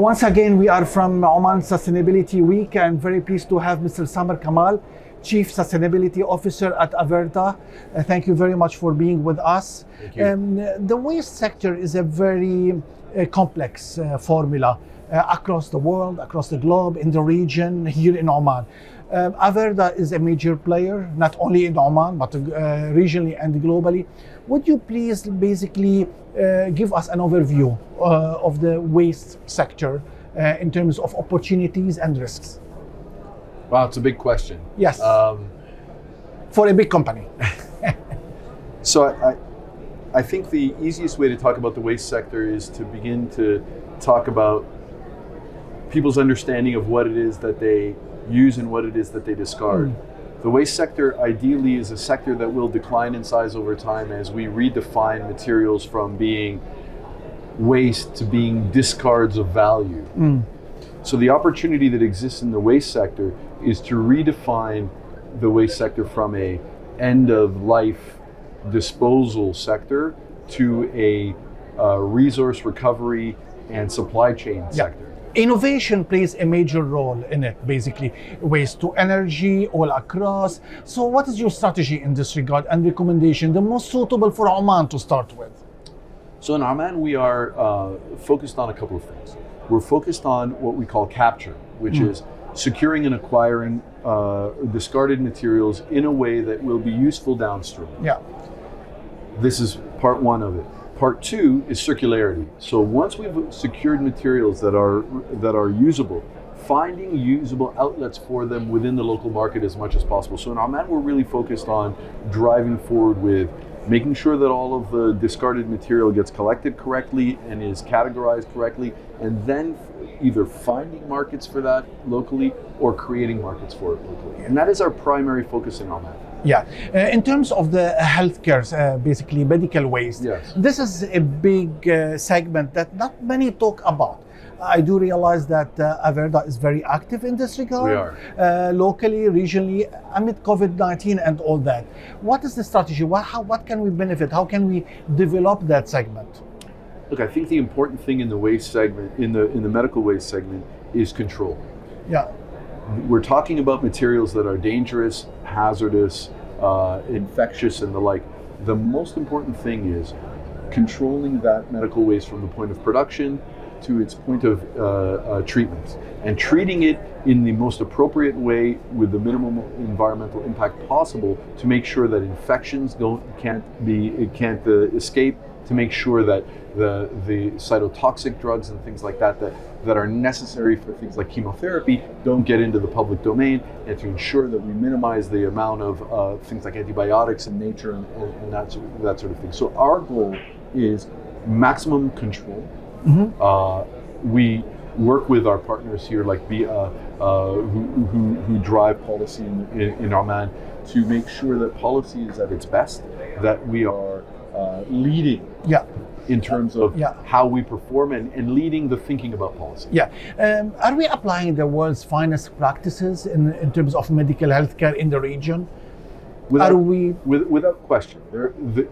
Once again, we are from Oman Sustainability Week. I'm very pleased to have Mr. Kamal, Chief Sustainability Officer at Averda. Thank you very much for being with us. Thank you. The waste sector is a very complex formula across the world, across the globe, in the region, here in Oman. Averda is a major player, not only in Oman, but regionally and globally. Would you please basically give us an overview of the waste sector in terms of opportunities and risks? Wow, it's a big question. Yes, for a big company. So I think the easiest way to talk about the waste sector is to begin to talk about people's understanding of what it is that they use and what it is that they discard. The waste sector ideally is a sector that will decline in size over time as we redefine materials from being waste to being discards of value. So the opportunity that exists in the waste sector is to redefine the waste sector from a end of life disposal sector to a resource recovery and supply chain sector. Innovation plays a major role in it, basically. Waste to energy, all across. So what is your strategy in this regard and recommendation, the most suitable for Oman to start with? So in Oman, we are focused on a couple of things. We're focused on what we call capture, which is securing and acquiring discarded materials in a way that will be useful downstream. Yeah. This is part one of it. Part two is circularity. So once we've secured materials that are usable, finding usable outlets for them within the local market as much as possible. So in Oman, we're really focused on driving forward with making sure that all of the discarded material gets collected correctly and is categorized correctly, and then either finding markets for that locally or creating markets for it locally. And that is our primary focus in Oman. Yeah, in terms of the healthcare, basically medical waste, yes. This is a big segment that not many talk about. I do realize that Averda is very active in this regard. We are. Locally, regionally, amid COVID-19 and all that. What is the strategy? What can we benefit? How can we develop that segment? Look, I think the important thing in the waste segment, in the medical waste segment, is control. Yeah. We're talking about materials that are dangerous, hazardous, infectious, and the like. The most important thing is controlling that medical waste from the point of production to its point of treatment, and treating it in the most appropriate way with the minimum environmental impact possible to make sure that infections can't escape, to make sure that the cytotoxic drugs and things like that are necessary for things like chemotherapy don't get into the public domain, and to ensure that we minimize the amount of things like antibiotics in nature and that sort of thing. So our goal is maximum control. We work with our partners here, like who drive policy in Oman, to make sure that policy is at its best, that we are leading in terms of how we perform and leading the thinking about policy. Yeah. Are we applying the world's finest practices in terms of medical healthcare in the region? Without question. The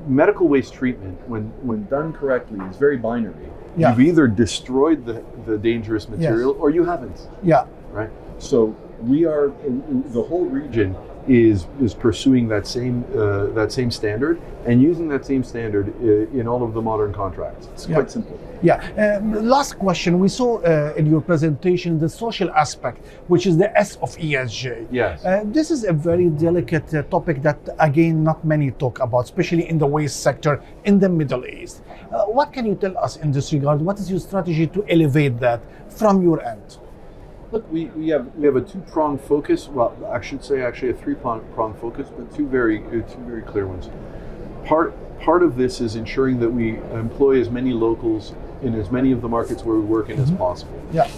medical waste treatment, when done correctly, is very binary. Yeah. You've either destroyed the dangerous material or you haven't. Yeah. Right? So the whole region is pursuing that same standard and using that same standard in all of the modern contracts. It's quite simple. Yeah. Last question. We saw in your presentation the social aspect, which is the S of ESG. Yes. This is a very delicate topic that, again, not many talk about, especially in the waste sector in the Middle East. What can you tell us in this regard? What is your strategy to elevate that from your end? Look, we have a two-pronged focus. Well, I should say actually a three-pronged focus, but two very clear ones. Part of this is ensuring that we employ as many locals in as many of the markets where we work in as possible. Yeah.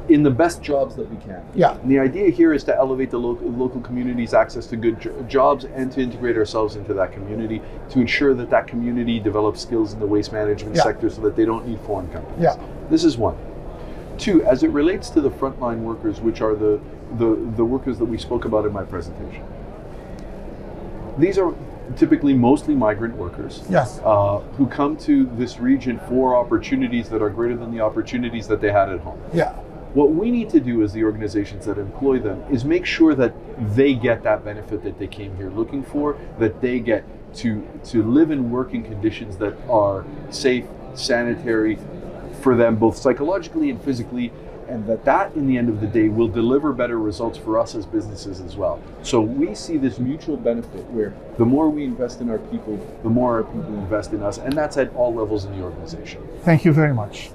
In the best jobs that we can. Yeah. And the idea here is to elevate the local community's access to good jobs and to integrate ourselves into that community, to ensure that community develops skills in the waste management sector so that they don't need foreign companies. Yeah. This is one. Two, as it relates to the frontline workers, which are the workers that we spoke about in my presentation. These are typically mostly migrant workers, Yes. who come to this region for opportunities that are greater than the opportunities that they had at home. Yeah. What we need to do as the organizations that employ them is make sure that they get that benefit that they came here looking for, that they get to live and work in conditions that are safe, sanitary for them, both psychologically and physically, and that in the end of the day will deliver better results for us as businesses as well. So we see this mutual benefit where the more we invest in our people, the more our people invest in us, and that's at all levels in the organization. Thank you very much.